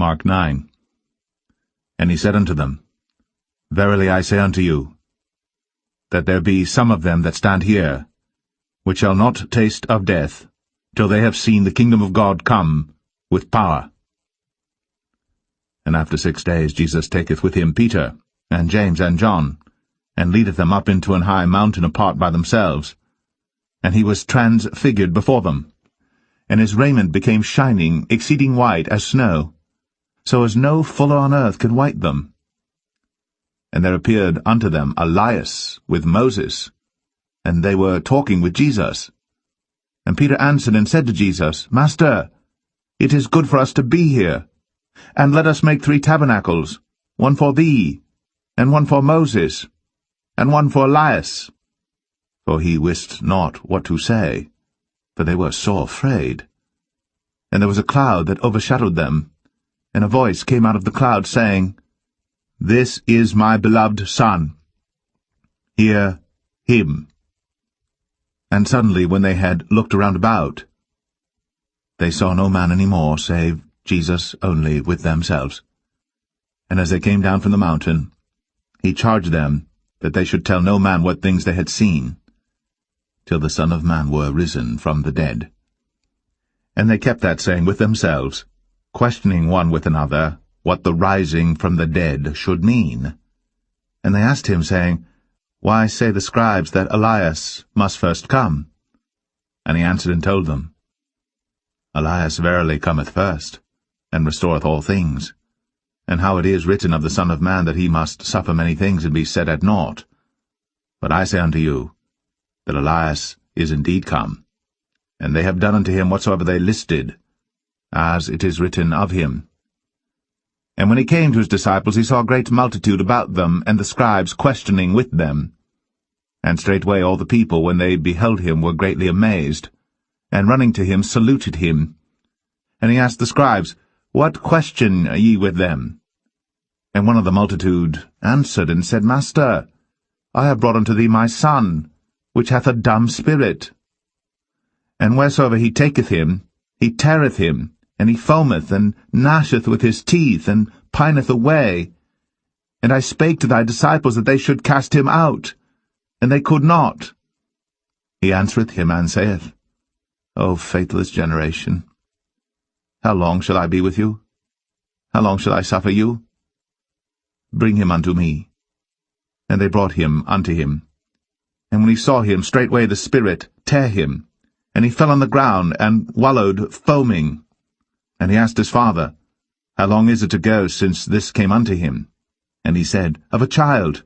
Mark 9. And he said unto them, Verily I say unto you, that there be some of them that stand here, which shall not taste of death, till they have seen the kingdom of God come with power. And after 6 days Jesus taketh with him Peter, and James, and John, and leadeth them up into an high mountain apart by themselves. And he was transfigured before them, and his raiment became shining, exceeding white as snow, so as no fuller on earth could white them. And there appeared unto them Elias with Moses, and they were talking with Jesus. And Peter answered and said to Jesus, Master, it is good for us to be here. And let us make 3 tabernacles, one for thee, and one for Moses, and one for Elias. For he wist not what to say, for they were sore afraid. And there was a cloud that overshadowed them, and a voice came out of the cloud, saying, This is my beloved Son. Hear him. And suddenly, when they had looked around about, they saw no man any more, save Jesus only with themselves. And as they came down from the mountain, he charged them that they should tell no man what things they had seen, till the Son of Man were risen from the dead. And they kept that saying with themselves, questioning one with another what the rising from the dead should mean. And they asked him, saying, Why say the scribes that Elias must first come? And he answered and told them, Elias verily cometh first, and restoreth all things. And how it is written of the Son of Man that he must suffer many things and be set at naught. But I say unto you, that Elias is indeed come, and they have done unto him whatsoever they listed, as it is written of him. And when he came to his disciples, he saw a great multitude about them, and the scribes questioning with them. And straightway all the people, when they beheld him, were greatly amazed, and running to him saluted him. And he asked the scribes, What question ye with them? And one of the multitude answered and said, Master, I have brought unto thee my son, which hath a dumb spirit. And wheresoever he taketh him, he teareth him, and he foameth, and gnasheth with his teeth, and pineth away. And I spake to thy disciples that they should cast him out, and they could not. He answereth him, and saith, O faithless generation, how long shall I be with you? How long shall I suffer you? Bring him unto me. And they brought him unto him. And when he saw him, straightway the spirit tare him, and he fell on the ground, and wallowed foaming. And he asked his father, How long is it ago since this came unto him? And he said, Of a child.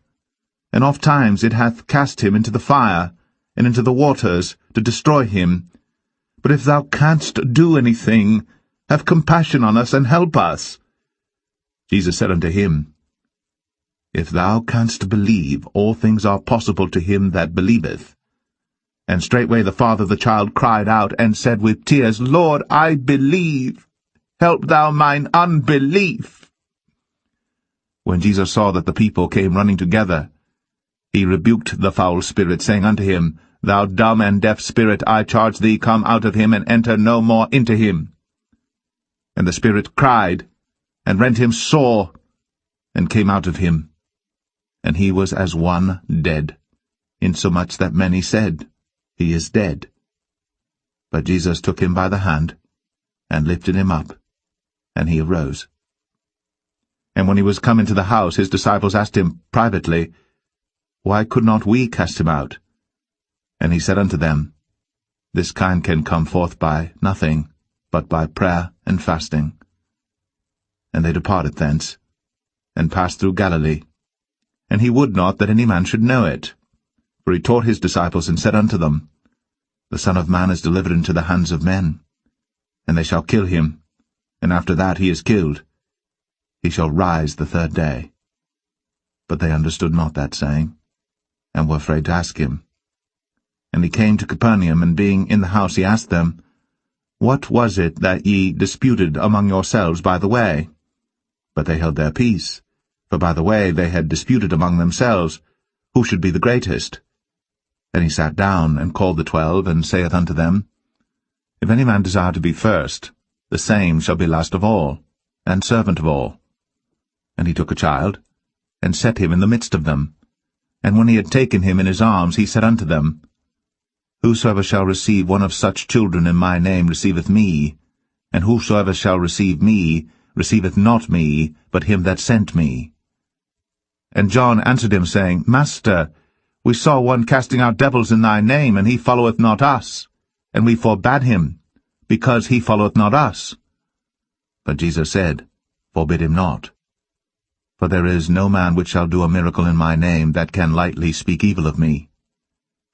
And oft times it hath cast him into the fire, and into the waters, to destroy him. But if thou canst do anything, have compassion on us, and help us. Jesus said unto him, If thou canst believe, all things are possible to him that believeth. And straightway the father of the child cried out, and said with tears, Lord, I believe. Help thou mine unbelief. When Jesus saw that the people came running together, he rebuked the foul spirit, saying unto him, Thou dumb and deaf spirit, I charge thee, come out of him, and enter no more into him. And the spirit cried, and rent him sore, and came out of him. And he was as one dead, insomuch that many said, He is dead. But Jesus took him by the hand, and lifted him up, and he arose. And when he was come into the house, his disciples asked him privately, Why could not we cast him out? And he said unto them, This kind can come forth by nothing, but by prayer and fasting. And they departed thence, and passed through Galilee. And he would not that any man should know it. For he taught his disciples, and said unto them, The Son of Man is delivered into the hands of men, and they shall kill him, and after that he is killed, he shall rise the 3rd day. But they understood not that saying, and were afraid to ask him. And he came to Capernaum, and being in the house he asked them, What was it that ye disputed among yourselves by the way? But they held their peace, for by the way they had disputed among themselves, who should be the greatest. Then he sat down, and called the 12, and saith unto them, If any man desire to be first, the same shall be last of all, and servant of all. And he took a child, and set him in the midst of them. And when he had taken him in his arms, he said unto them, Whosoever shall receive one of such children in my name receiveth me, and whosoever shall receive me receiveth not me, but him that sent me. And John answered him, saying, Master, we saw one casting out devils in thy name, and he followeth not us. And we forbade him, because he followeth not us. But Jesus said, Forbid him not. For there is no man which shall do a miracle in my name that can lightly speak evil of me.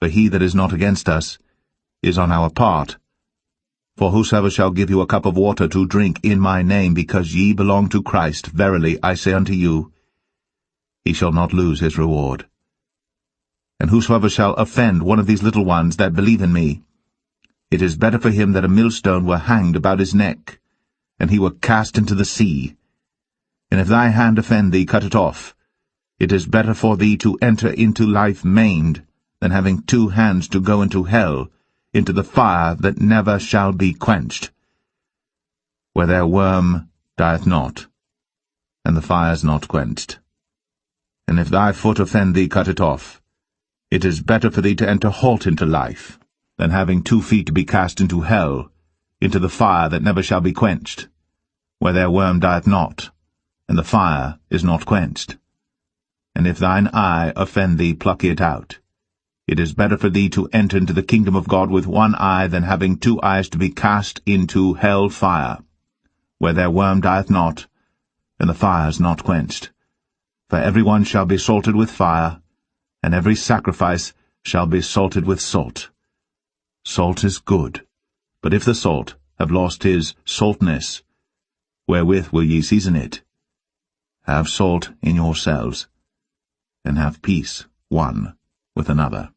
For he that is not against us is on our part. For whosoever shall give you a cup of water to drink in my name, because ye belong to Christ, verily I say unto you, he shall not lose his reward. And whosoever shall offend one of these little ones that believe in me, it is better for him that a millstone were hanged about his neck, and he were cast into the sea. And if thy hand offend thee, cut it off. It is better for thee to enter into life maimed, than having 2 hands to go into hell, into the fire that never shall be quenched, where their worm dieth not, and the fire is not quenched. And if thy foot offend thee, cut it off. It is better for thee to enter halt into life, than having 2 feet to be cast into hell, into the fire that never shall be quenched, where their worm dieth not, and the fire is not quenched. And if thine eye offend thee, pluck it out. It is better for thee to enter into the kingdom of God with 1 eye than having 2 eyes to be cast into hell fire, where their worm dieth not, and the fire is not quenched. For every one shall be salted with fire, and every sacrifice shall be salted with salt. Salt is good, but if the salt have lost his saltness, wherewith will ye season it? Have salt in yourselves, and have peace one with another.